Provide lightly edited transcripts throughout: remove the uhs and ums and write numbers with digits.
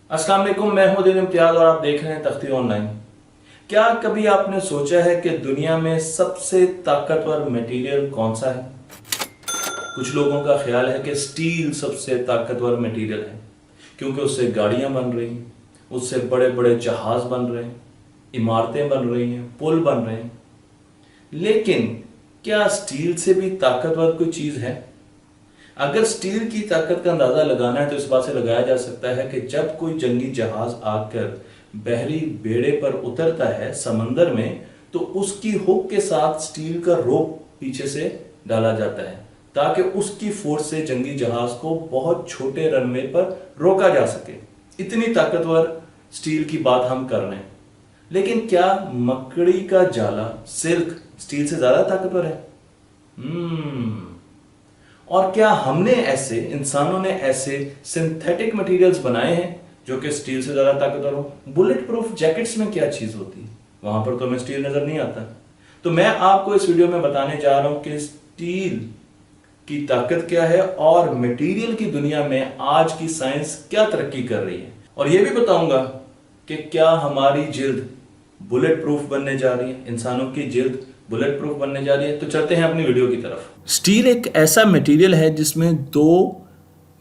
अस्सलाम वालेकुम, मैं हूं दिन इम्तियाज और आप देख रहे हैं तख्ती ऑनलाइन। क्या कभी आपने सोचा है कि दुनिया में सबसे ताकतवर मटेरियल कौन सा है? कुछ लोगों का ख्याल है कि स्टील सबसे ताकतवर मटेरियल है क्योंकि उससे गाड़ियां बन रही हैं, उससे बड़े बड़े जहाज बन रहे हैं, इमारतें बन रही हैं, पुल बन रहे हैं। लेकिन क्या स्टील से भी ताकतवर कोई चीज है? अगर स्टील की ताकत का अंदाजा लगाना है तो इस बात से लगाया जा सकता है कि जब कोई जंगी जहाज आकर बहरी बेड़े पर उतरता है समंदर में, तो उसकी हुक के साथ स्टील का रोप पीछे से डाला जाता है ताकि उसकी फोर्स से जंगी जहाज को बहुत छोटे रनवे पर रोका जा सके। इतनी ताकतवर स्टील की बात हम कर रहे हैं। लेकिन क्या मकड़ी का जाला, सिल्क, स्टील से ज्यादा ताकतवर है? और क्या हमने इंसानों ने ऐसे सिंथेटिक मटेरियल्स बनाए हैं जो कि स्टील से ज्यादा ताकतवर हो? बुलेट प्रूफ जैकेट्स में क्या चीज होती है? वहां पर तो हमें स्टील नजर नहीं आता। तो मैं आपको इस वीडियो में बताने जा रहा हूं कि स्टील की ताकत क्या है और मटेरियल की दुनिया में आज की साइंस क्या तरक्की कर रही है, और यह भी बताऊंगा कि क्या हमारी जिल्द बुलेट प्रूफ बनने जा रही है, इंसानों की जिल्द बुलेट प्रूफ बनने जा रही है। तो चलते हैं अपनी वीडियो की तरफ। स्टील एक ऐसा मटेरियल है जिसमें दो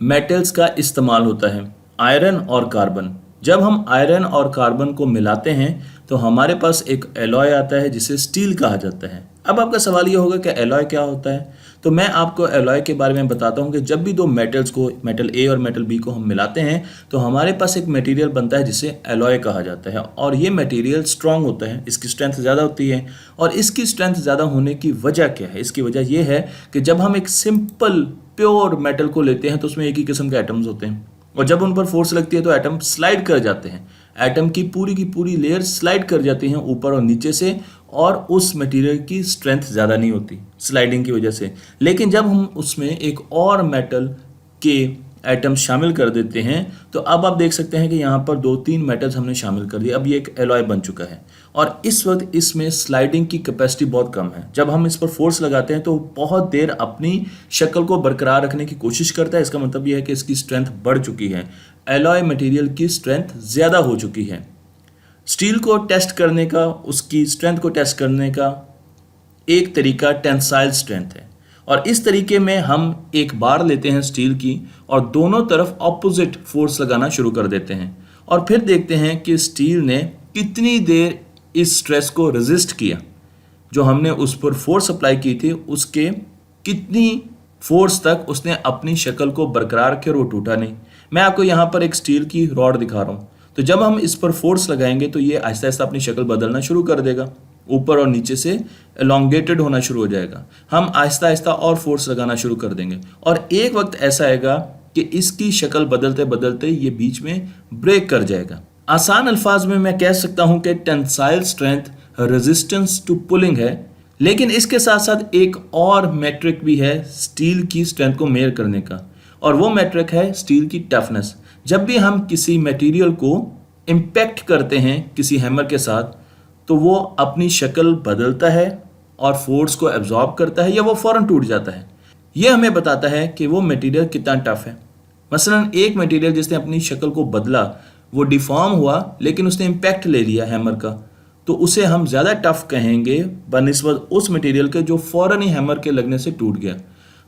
मेटल्स का इस्तेमाल होता है, आयरन और कार्बन। जब हम आयरन और कार्बन को मिलाते हैं तो हमारे पास एक एलॉय आता है जिसे स्टील कहा जाता है। अब आपका सवाल ये होगा कि एलॉय क्या होता है? तो मैं आपको एलॉय के बारे में बताता हूँ कि जब भी दो मेटल्स को, मेटल ए और मेटल बी को हम मिलाते हैं तो हमारे पास एक मटेरियल बनता है जिसे एलॉय कहा जाता है। और ये मटेरियल स्ट्रांग होता है, इसकी स्ट्रेंथ ज़्यादा होती है। और इसकी स्ट्रेंथ ज़्यादा होने की वजह क्या है? इसकी वजह यह है कि जब हम एक सिंपल प्योर मेटल को लेते हैं तो उसमें एक ही किस्म के एटम्स होते हैं, और जब उन पर फोर्स लगती है तो एटम स्लाइड कर जाते हैं। एटम की पूरी लेयर स्लाइड कर जाती हैं ऊपर और नीचे से, और उस मटेरियल की स्ट्रेंथ ज़्यादा नहीं होती स्लाइडिंग की वजह से। लेकिन जब हम उसमें एक और मेटल के एटम शामिल कर देते हैं तो अब आप देख सकते हैं कि यहाँ पर 2-3 मेटल्स हमने शामिल कर दिए। अब ये एक एलॉय बन चुका है और इस वक्त इसमें स्लाइडिंग की कैपेसिटी बहुत कम है। जब हम इस पर फोर्स लगाते हैं तो बहुत देर अपनी शक्ल को बरकरार रखने की कोशिश करता है। इसका मतलब यह है कि इसकी स्ट्रेंथ बढ़ चुकी है, एलॉय मटेरियल की स्ट्रेंथ ज़्यादा हो चुकी है। स्टील को टेस्ट करने का, उसकी स्ट्रेंथ को टेस्ट करने का एक तरीका टेंसाइल स्ट्रेंथ है। और इस तरीके में हम एक बार लेते हैं स्टील की और दोनों तरफ ऑपोजिट फोर्स लगाना शुरू कर देते हैं, और फिर देखते हैं कि स्टील ने कितनी देर इस स्ट्रेस को रेजिस्ट किया। जो हमने उस पर फोर्स अप्लाई की थी उसके कितनी फोर्स तक उसने अपनी शक्ल को बरकरार रखी और वो टूटा नहीं। मैं आपको यहाँ पर एक स्टील की रॉड दिखा रहा हूँ। तो जब हम इस पर फोर्स लगाएंगे तो ये आहिस्ता आहिस्ता अपनी शक्ल बदलना शुरू कर देगा, ऊपर और नीचे से एलोंगेटेड होना शुरू हो जाएगा। हम आहिस्ता आहिस्ता और फोर्स लगाना शुरू कर देंगे और एक वक्त ऐसा आएगा कि इसकी शक्ल बदलते बदलते ये बीच में ब्रेक कर जाएगा। आसान अल्फाज में मैं कह सकता हूँ कि tensile strength resistance to pulling है। लेकिन इसके साथ साथ एक और मैट्रिक भी है स्टील की स्ट्रेंथ को मेजर करने का, और वो मैट्रिक है स्टील की टफनेस। जब भी हम किसी मटेरियल को इम्पैक्ट करते हैं किसी हैमर के साथ तो वो अपनी शक्ल बदलता है और फोर्स को एब्जॉर्ब करता है या वो फौरन टूट जाता है। ये हमें बताता है कि वो मटेरियल कितना टफ है। मसलन एक मटेरियल जिसने अपनी शक्ल को बदला, वो डिफॉर्म हुआ लेकिन उसने इम्पैक्ट ले लिया हैमर का, तो उसे हम ज़्यादा टफ कहेंगे बनिस्बत उस मटेरियल के जो फौरन ही हैमर के लगने से टूट गया।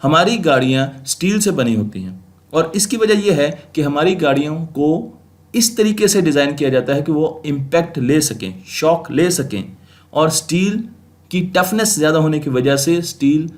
हमारी गाड़ियाँ स्टील से बनी होती हैं और इसकी वजह यह है कि हमारी गाड़ियों को इस तरीके से डिज़ाइन किया जाता है कि वो इम्पैक्ट ले सकें, शॉक ले सकें, और स्टील की टफनेस ज़्यादा होने की वजह से स्टील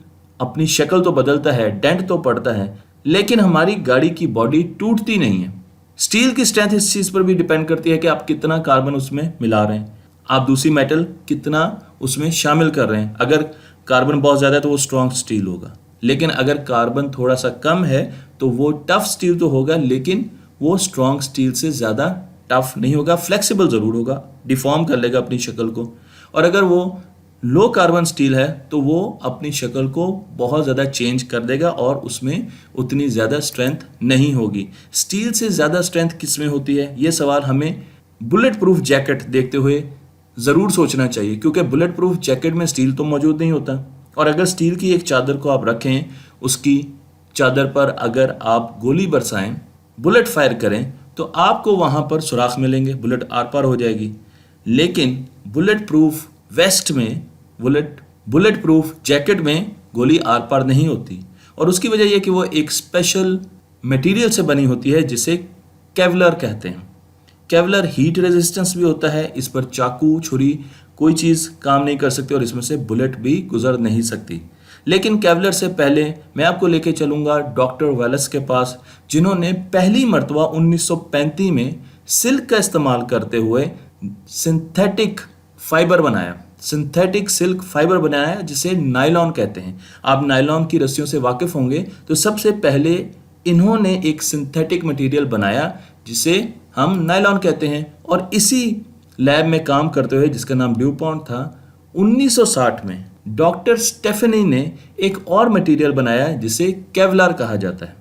अपनी शक्ल तो बदलता है, डेंट तो पड़ता है, लेकिन हमारी गाड़ी की बॉडी टूटती नहीं है। स्टील की स्ट्रेंथ इस चीज़ पर भी डिपेंड करती है कि आप कितना कार्बन उसमें मिला रहे हैं, आप दूसरी मेटल कितना उसमें शामिल कर रहे हैं। अगर कार्बन बहुत ज़्यादा है तो वो स्ट्रॉन्ग स्टील होगा, लेकिन अगर कार्बन थोड़ा सा कम है तो वो टफ स्टील तो होगा लेकिन वो स्ट्रॉन्ग स्टील से ज़्यादा टफ नहीं होगा, फ्लेक्सिबल ज़रूर होगा, डिफॉर्म कर लेगा अपनी शक्ल को। और अगर वो लो कार्बन स्टील है तो वो अपनी शक्ल को बहुत ज़्यादा चेंज कर देगा और उसमें उतनी ज़्यादा स्ट्रेंथ नहीं होगी। स्टील से ज़्यादा स्ट्रेंथ किस में होती है, ये सवाल हमें बुलेट प्रूफ जैकेट देखते हुए ज़रूर सोचना चाहिए, क्योंकि बुलेट प्रूफ जैकेट में स्टील तो मौजूद नहीं होता। और अगर स्टील की एक चादर को आप रखें, उसकी चादर पर अगर आप गोली बरसाएं, बुलेट फायर करें, तो आपको वहाँ पर सुराख मिलेंगे, बुलेट आर पार हो जाएगी। लेकिन बुलेट प्रूफ वेस्ट में, बुलेट प्रूफ जैकेट में गोली आर पार नहीं होती, और उसकी वजह यह कि वो एक स्पेशल मटेरियल से बनी होती है जिसे केवलर कहते हैं। केवलर हीट रेजिस्टेंस भी होता है, इस पर चाकू छुरी कोई चीज़ काम नहीं कर सकती और इसमें से बुलेट भी गुजर नहीं सकती। लेकिन केवलर से पहले मैं आपको लेके चलूँगा डॉक्टर वेलस के पास, जिन्होंने पहली मर्तबा 1935 में सिल्क का इस्तेमाल करते हुए सिंथेटिक सिल्क फाइबर बनाया जिसे नायलॉन कहते हैं। आप नायलॉन की रस्सियों से वाकिफ़ होंगे, तो सबसे पहले इन्होंने एक सिंथेटिक मटेरियल बनाया जिसे हम नायलॉन कहते हैं, और इसी लैब में काम करते हुए, जिसका नाम ड्यूपॉन्ट था, 1960 में डॉक्टर स्टेफनी ने एक और मटेरियल बनाया जिसे केवलर कहा जाता है।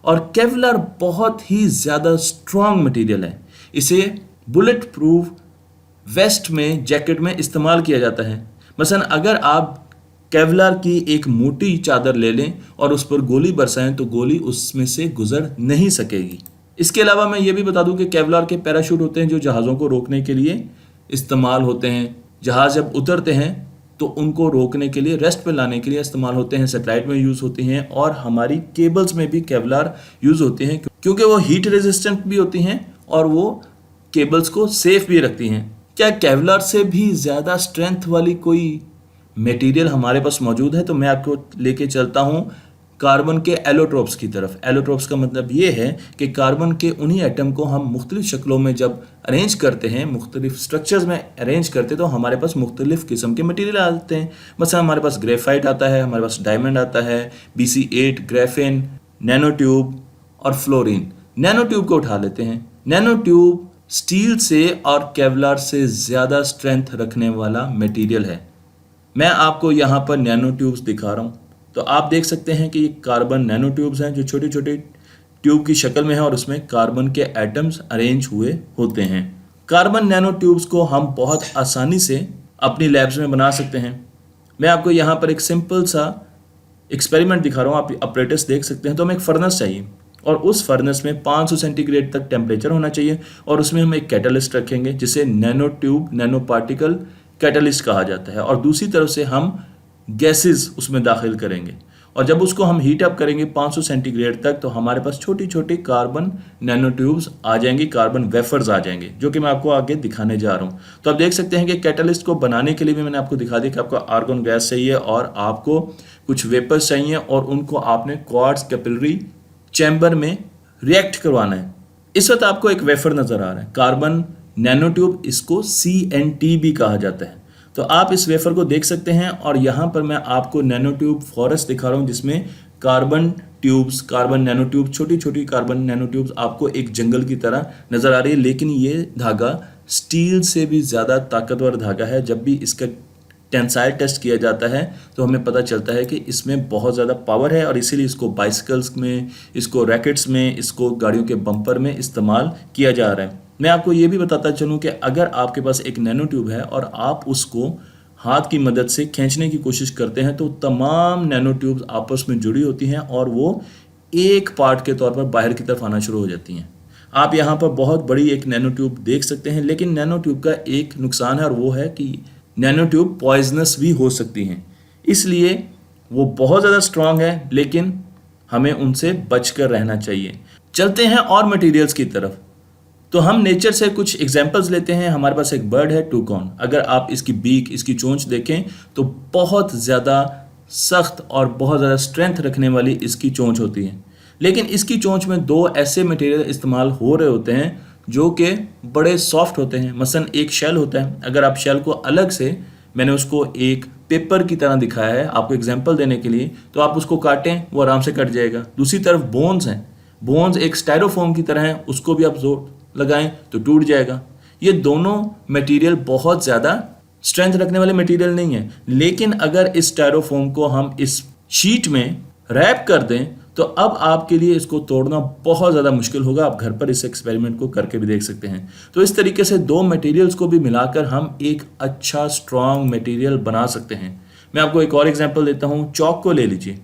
और केवलर बहुत ही ज़्यादा स्ट्रॉन्ग मटेरियल है, इसे बुलेट प्रूफ वेस्ट में, जैकेट में इस्तेमाल किया जाता है। मसलन अगर आप केवलर की एक मोटी चादर ले लें और उस पर गोली बरसाएं तो गोली उसमें से गुजर नहीं सकेगी। इसके अलावा मैं ये भी बता दूं कि केवलर के पैराशूट होते हैं जो जहाज़ों को रोकने के लिए इस्तेमाल होते हैं। जहाज़ जब उतरते हैं तो उनको रोकने के लिए, रेस्ट पे लाने के लिए इस्तेमाल होते हैं। सैटेलाइट में यूज़ होती हैं और हमारी केबल्स में भी केवलर यूज़ होती हैं, क्योंकि वो हीट रेजिस्टेंट भी होती हैं और वो केबल्स को सेफ भी रखती हैं। क्या केवलर से भी ज़्यादा स्ट्रेंथ वाली कोई मटेरियल हमारे पास मौजूद है? तो मैं आपको लेके चलता हूँ कार्बन के एलोट्रोप्स की तरफ। एलोट्रोप्स का मतलब ये है कि कार्बन के उन्हीं एटम को हम मुख्तलिफ शक्लों में जब अरेंज करते हैं, मुख्तलिफ स्ट्रक्चर्स में अरेंज करते हैं, तो हमारे पास मुख्तलिफ किस्म के मटेरियल आते हैं। मतलब हमारे पास ग्रेफाइट आता है, हमारे पास डायमंड आता है, BC8, ग्रेफेन, नैनो ट्यूब और फ्लोरीन। नैनो ट्यूब को उठा लेते हैं। नैनो ट्यूब स्टील से और केवलर से ज़्यादा स्ट्रेंथ रखने वाला मटेरियल है। मैं आपको यहाँ पर नैनो ट्यूब्स दिखा रहा हूँ, तो आप देख सकते हैं कि ये कार्बन नैनो ट्यूब्स हैं जो छोटे छोटे ट्यूब की शक्ल में है और उसमें कार्बन के एटम्स अरेंज हुए होते हैं। कार्बन नैनो ट्यूब्स को हम बहुत आसानी से अपनी लैब्स में बना सकते हैं। मैं आपको यहाँ पर एक सिंपल सा एक्सपेरिमेंट दिखा रहा हूँ, आप अपरेटस देख सकते हैं। तो हमें एक फर्नेस चाहिए और उस फर्नेस में 500 सेंटीग्रेड तक टेम्परेचर होना चाहिए और उसमें हम एक कैटलिस्ट रखेंगे जिसे nano tube nano particle catalyst कहा जाता है, और दूसरी तरफ से हम गैसेस उसमें दाखिल करेंगे। और जब उसको हम हीट अप करेंगे 500 सेंटीग्रेड तक, तो हमारे पास छोटी छोटी कार्बन नैनो ट्यूब्स आ जाएंगी, कार्बन वेफर्स आ जाएंगे, जो कि मैं आपको आगे दिखाने जा रहा हूँ। तो आप देख सकते हैं कि कैटलिस्ट को बनाने के लिए भी मैंने आपको दिखा दिया कि आपको आर्गन गैस चाहिए और आपको कुछ वेपर्स चाहिए और उनको आपने क्वार्ट्ज कैपिलरी चैम्बर में रिएक्ट करवाना है। इस वक्त आपको एक वेफर नज़र आ रहा है, कार्बन नैनो ट्यूब, इसको CNT भी कहा जाता है। तो आप इस वेफर को देख सकते हैं और यहाँ पर मैं आपको नैनो ट्यूब फॉरेस्ट दिखा रहा हूँ जिसमें carbon tubes, carbon nano tube, छोटी छोटी कार्बन नैनो ट्यूब्स आपको एक जंगल की तरह नज़र आ रही है। लेकिन ये धागा स्टील से भी ज़्यादा ताकतवर धागा है। जब भी इसका टेंसाइल टेस्ट किया जाता है तो हमें पता चलता है कि इसमें बहुत ज़्यादा पावर है और इसीलिए इसको बाइसिकल्स में, इसको रैकेट्स में, इसको गाड़ियों के बम्पर में इस्तेमाल किया जा रहा है। मैं आपको ये भी बताता चलूँ कि अगर आपके पास एक नैनो ट्यूब है और आप उसको हाथ की मदद से खींचने की कोशिश करते हैं तो तमाम नैनो ट्यूब्स आपस में जुड़ी होती हैं और वो एक पार्ट के तौर पर बाहर की तरफ आना शुरू हो जाती हैं। आप यहाँ पर बहुत बड़ी एक नैनो ट्यूब देख सकते हैं, लेकिन नैनो ट्यूब का एक नुकसान है और वो है कि नैनो ट्यूब पॉइजनस भी हो सकती हैं, इसलिए वो बहुत ज़्यादा स्ट्रांग है, लेकिन हमें उनसे बचकर रहना चाहिए। चलते हैं और मटेरियल्स की तरफ। तो हम नेचर से कुछ एग्जांपल्स लेते हैं। हमारे पास एक बर्ड है टूकॉन। अगर आप इसकी बीक, इसकी चोंच देखें तो बहुत ज़्यादा सख्त और बहुत ज़्यादा स्ट्रेंथ रखने वाली इसकी चोंच होती है, लेकिन इसकी चोंच में दो ऐसे मटेरियल इस्तेमाल हो रहे होते हैं जो कि बड़े सॉफ्ट होते हैं। मसलन एक शेल होता है, अगर आप शेल को अलग से, मैंने उसको एक पेपर की तरह दिखाया है आपको एग्जांपल देने के लिए, तो आप उसको काटें वो आराम से कट जाएगा। दूसरी तरफ बोन्स हैं, बोन्स एक स्टायरोफोम की तरह है, उसको भी आप जोर लगाएं तो टूट जाएगा। ये दोनों मटेरियल बहुत ज़्यादा स्ट्रेंथ रखने वाले मटेरियल नहीं है, लेकिन अगर इस स्टायरोफोम को हम इस शीट में रैप कर दें तो अब आपके लिए इसको तोड़ना बहुत ज़्यादा मुश्किल होगा। आप घर पर इस एक्सपेरिमेंट को करके भी देख सकते हैं। तो इस तरीके से दो मटेरियल्स को भी मिलाकर हम एक अच्छा स्ट्रॉन्ग मटेरियल बना सकते हैं। मैं आपको एक और एग्जांपल देता हूँ। चॉक को ले लीजिए।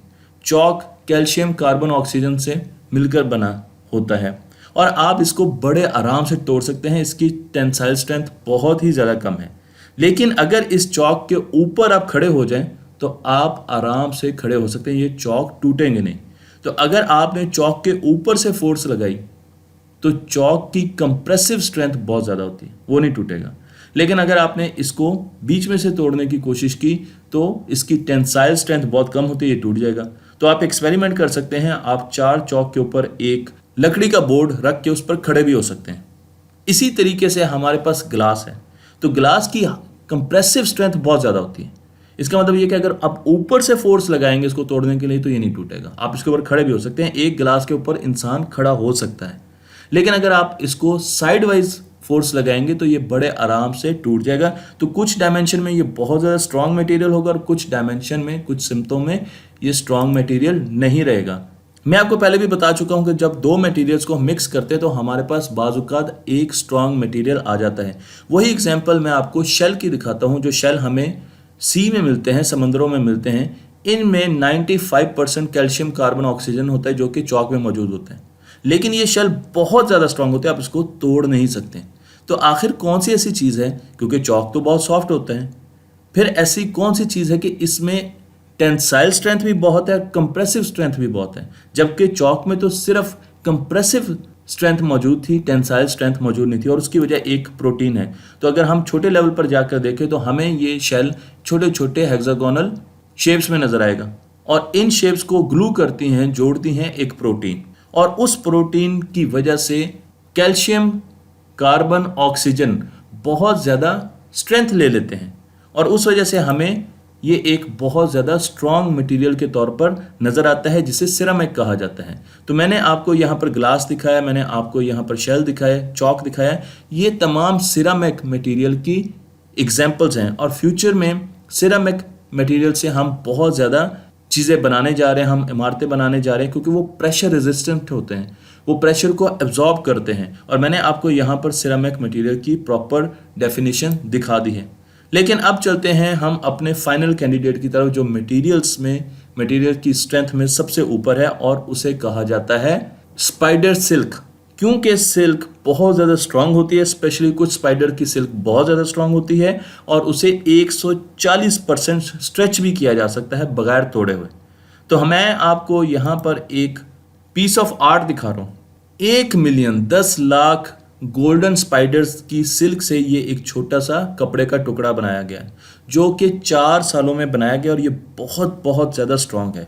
चॉक कैल्शियम कार्बन ऑक्सीजन से मिलकर बना होता है और आप इसको बड़े आराम से तोड़ सकते हैं। इसकी टेंसाइल स्ट्रेंथ बहुत ही ज़्यादा कम है। लेकिन अगर इस चौक के ऊपर आप खड़े हो जाएं तो आप आराम से खड़े हो सकते हैं, ये चौक टूटेंगे नहीं। तो अगर आपने चौक के ऊपर से फोर्स लगाई तो चौक की कंप्रेसिव स्ट्रेंथ बहुत ज़्यादा होती है, वो नहीं टूटेगा। लेकिन अगर आपने इसको बीच में से तोड़ने की कोशिश की तो इसकी टेंसाइल स्ट्रेंथ बहुत कम होती है, ये टूट जाएगा। तो आप एक्सपेरिमेंट कर सकते हैं, आप 4 चौक के ऊपर एक लकड़ी का बोर्ड रख के उस पर खड़े भी हो सकते हैं। इसी तरीके से हमारे पास ग्लास है, तो ग्लास की कंप्रेसिव स्ट्रेंथ बहुत ज़्यादा होती है। इसका मतलब ये कि अगर आप ऊपर से फोर्स लगाएंगे इसको तोड़ने के लिए तो ये नहीं टूटेगा। आप इसके ऊपर खड़े भी हो सकते हैं, एक गिलास के ऊपर इंसान खड़ा हो सकता है। लेकिन अगर आप इसको साइड वाइज फोर्स लगाएंगे तो ये बड़े आराम से टूट जाएगा। तो कुछ डायमेंशन में ये बहुत ज़्यादा स्ट्रॉन्ग मटेरियल होगा और कुछ डायमेंशन में, कुछ सिम्टोम में ये स्ट्रॉन्ग मटेरियल नहीं रहेगा। मैं आपको पहले भी बता चुका हूं कि जब दो मटेरियल्स को मिक्स करते हैं तो हमारे पास बाजुकात एक स्ट्रॉन्ग मटेरियल आ जाता है। वही एग्जांपल मैं आपको शेल की दिखाता हूं। जो शेल हमें सी में मिलते हैं, समंदरों में मिलते हैं, इनमें 95% कैल्शियम कार्बन ऑक्सीजन होता है जो कि चौक में मौजूद होता है। लेकिन ये शेल बहुत ज़्यादा स्ट्रॉन्ग होते हैं, आप इसको तोड़ नहीं सकते। तो आखिर कौन सी ऐसी चीज़ है, क्योंकि चौक तो बहुत सॉफ्ट होता है, फिर ऐसी कौन सी चीज़ है कि इसमें टेंसाइल स्ट्रेंथ भी बहुत है, कंप्रेसिव स्ट्रेंथ भी बहुत है, जबकि चौक में तो सिर्फ कंप्रेसिव स्ट्रेंथ मौजूद थी, टेंसाइल स्ट्रेंथ मौजूद नहीं थी। और उसकी वजह एक प्रोटीन है। तो अगर हम छोटे लेवल पर जाकर देखें तो हमें ये शेल छोटे छोटे हेक्सागोनल शेप्स में नजर आएगा और इन शेप्स को ग्लू करती हैं, जोड़ती हैं एक प्रोटीन, और उस प्रोटीन की वजह से कैल्शियम कार्बन ऑक्सीजन बहुत ज़्यादा स्ट्रेंथ ले लेते हैं और उस वजह से हमें ये एक बहुत ज़्यादा स्ट्रॉन्ग मटेरियल के तौर पर नज़र आता है, जिसे सिरामिक कहा जाता है। तो मैंने आपको यहाँ पर ग्लास दिखाया, मैंने आपको यहाँ पर शेल दिखाया, चौक दिखाया, ये तमाम सिरामिक मटेरियल की एग्जाम्पल्स हैं। और फ्यूचर में सिरामिक मटेरियल से हम बहुत ज़्यादा चीज़ें बनाने जा रहे हैं, हम इमारतें बनाने जा रहे हैं, क्योंकि वो प्रेशर रेजिस्टेंट होते हैं, वो प्रेशर को एब्जॉर्ब करते हैं। और मैंने आपको यहाँ पर सिरामिक मटेरियल की प्रॉपर डेफिनेशन दिखा दी है। लेकिन अब चलते हैं हम अपने फाइनल कैंडिडेट की तरफ, जो मटेरियल्स में, मटेरियल की स्ट्रेंथ में सबसे ऊपर है, और उसे कहा जाता है स्पाइडर सिल्क। क्योंकि सिल्क बहुत ज़्यादा स्ट्रांग होती है, स्पेशली कुछ स्पाइडर की सिल्क बहुत ज़्यादा स्ट्रांग होती है और उसे 140% स्ट्रेच भी किया जा सकता है बगैर तोड़े हुए। तो मैं आपको यहाँ पर एक पीस ऑफ आर्ट दिखा रहा हूँ। 1 मिलियन 10 लाख गोल्डन स्पाइडर्स की सिल्क से ये एक छोटा सा कपड़े का टुकड़ा बनाया गया है, जो कि 4 सालों में बनाया गया और ये बहुत बहुत ज़्यादा स्ट्रांग है।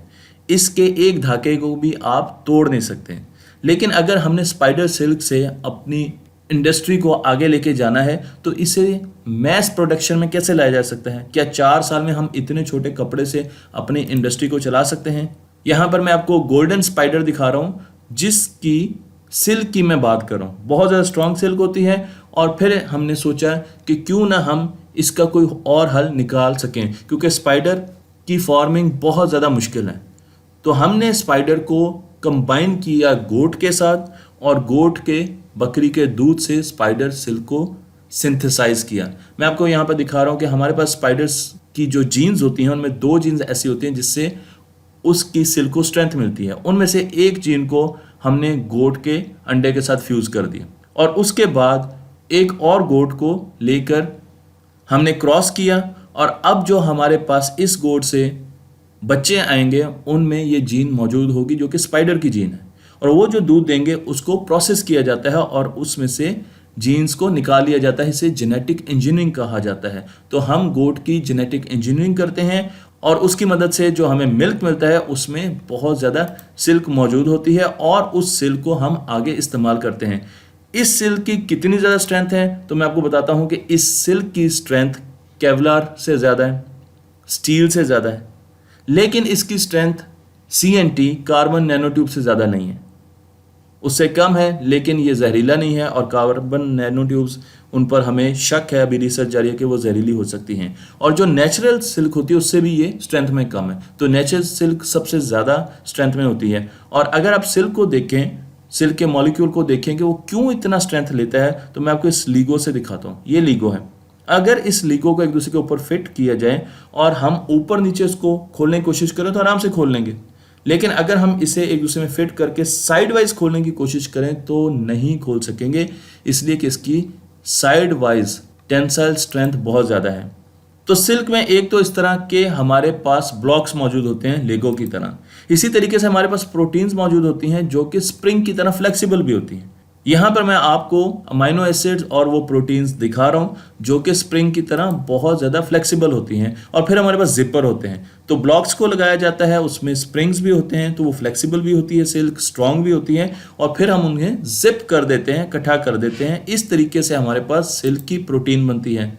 इसके एक धागे को भी आप तोड़ नहीं सकते। लेकिन अगर हमने स्पाइडर सिल्क से अपनी इंडस्ट्री को आगे लेके जाना है तो इसे मैस प्रोडक्शन में कैसे लाया जा सकता है? क्या 4 साल में हम इतने छोटे कपड़े से अपनी इंडस्ट्री को चला सकते हैं? यहाँ पर मैं आपको गोल्डन स्पाइडर दिखा रहा हूँ, जिसकी सिल्क की मैं बात कर रहा हूँ। बहुत ज़्यादा स्ट्रॉन्ग सिल्क होती है और फिर हमने सोचा कि क्यों ना हम इसका कोई और हल निकाल सकें, क्योंकि स्पाइडर की फार्मिंग बहुत ज़्यादा मुश्किल है। तो हमने स्पाइडर को कंबाइन किया गोट के साथ और गोट के बकरी के दूध से स्पाइडर सिल्क को सिंथेसाइज किया। मैं आपको यहाँ पर दिखा रहा हूँ कि हमारे पास स्पाइडर्स की जो जीन्स होती हैं उनमें 2 जीन्स ऐसी होती हैं जिससे उसकी सिल्क को स्ट्रेंथ मिलती है। उनमें से एक जीन को हमने गोट के अंडे के साथ फ्यूज कर दिया और उसके बाद एक और गोट को लेकर हमने क्रॉस किया और अब जो हमारे पास इस गोट से बच्चे आएंगे उनमें ये जीन मौजूद होगी जो कि स्पाइडर की जीन है, और वो जो दूध देंगे उसको प्रोसेस किया जाता है और उसमें से जीन्स को निकाल लिया जाता है। इसे जेनेटिक इंजीनियरिंग कहा जाता है। तो हम गोट की जेनेटिक इंजीनियरिंग करते हैं और उसकी मदद से जो हमें मिल्क मिलता है उसमें बहुत ज़्यादा सिल्क मौजूद होती है और उस सिल्क को हम आगे इस्तेमाल करते हैं। इस सिल्क की कितनी ज़्यादा स्ट्रेंथ है तो मैं आपको बताता हूँ कि इस सिल्क की स्ट्रेंथ केवलार से ज़्यादा है, स्टील से ज़्यादा है, लेकिन इसकी strength CNT carbon nano tube से ज़्यादा नहीं है, उससे कम है, लेकिन ये जहरीला नहीं है। और कार्बन नैनो ट्यूब्स उन पर हमें शक है, अभी रिसर्च जारी है कि वो जहरीली हो सकती हैं। और जो नेचुरल सिल्क होती है उससे भी ये स्ट्रेंथ में कम है। तो नेचुरल सिल्क सबसे ज़्यादा स्ट्रेंथ में होती है। और अगर आप सिल्क को देखें, सिल्क के मॉलिक्यूल को देखें कि वो क्यों इतना स्ट्रेंथ लेता है, तो मैं आपको इस लीगो से दिखाता हूँ। ये लीगो है। अगर इस लीगो को एक दूसरे के ऊपर फिट किया जाए और हम ऊपर नीचे उसको खोलने की कोशिश करें तो आराम से खोल लेंगे, लेकिन अगर हम इसे एक दूसरे में फिट करके साइड वाइज खोलने की कोशिश करें तो नहीं खोल सकेंगे, इसलिए कि इसकी साइड वाइज टेंसाइल स्ट्रेंथ बहुत ज़्यादा है। तो सिल्क में एक तो इस तरह के हमारे पास ब्लॉक्स मौजूद होते हैं लेगो की तरह, इसी तरीके से हमारे पास प्रोटीन्स मौजूद होती हैं जो कि स्प्रिंग की तरह फ्लेक्सिबल भी होती हैं। यहाँ पर मैं आपको अमाइनो एसिड्स और वो प्रोटीन्स दिखा रहा हूँ जो कि स्प्रिंग की तरह बहुत ज़्यादा फ्लेक्सिबल होती हैं। और फिर हमारे पास जिपर होते हैं, तो ब्लॉक्स को लगाया जाता है, उसमें स्प्रिंग्स भी होते हैं, तो वो फ्लेक्सिबल भी होती है, सिल्क स्ट्रॉन्ग भी होती है, और फिर हम उन्हें जिप कर देते हैं, इकट्ठा कर देते हैं। इस तरीके से हमारे पास सिल्क की प्रोटीन बनती है।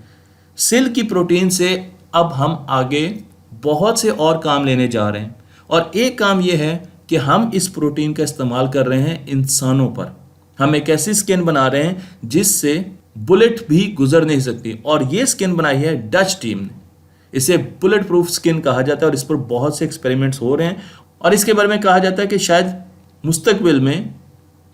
सिल्क की प्रोटीन से अब हम आगे बहुत से और काम लेने जा रहे हैं, और एक काम यह है कि हम इस प्रोटीन का इस्तेमाल कर रहे हैं इंसानों पर। हम एक ऐसी स्किन बना रहे हैं जिससे बुलेट भी गुजर नहीं सकती, और ये स्किन बनाई है डच टीम ने। इसे बुलेट प्रूफ स्किन कहा जाता है और इस पर बहुत से एक्सपेरिमेंट्स हो रहे हैं, और इसके बारे में कहा जाता है कि शायद मुस्तकबिल में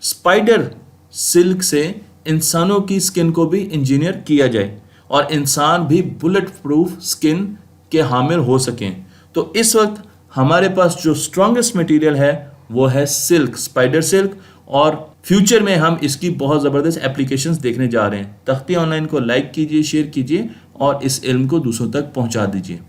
स्पाइडर सिल्क से इंसानों की स्किन को भी इंजीनियर किया जाए और इंसान भी बुलेट प्रूफ स्किन के हामिल हो सकें। तो इस वक्त हमारे पास जो स्ट्रॉन्गेस्ट मटेरियल है वो है सिल्क, स्पाइडर सिल्क, और फ्यूचर में हम इसकी बहुत ज़बरदस्त एप्लीकेशंस देखने जा रहे हैं। तख्ती ऑनलाइन को लाइक कीजिए, शेयर कीजिए और इस इल्म को दूसरों तक पहुंचा दीजिए।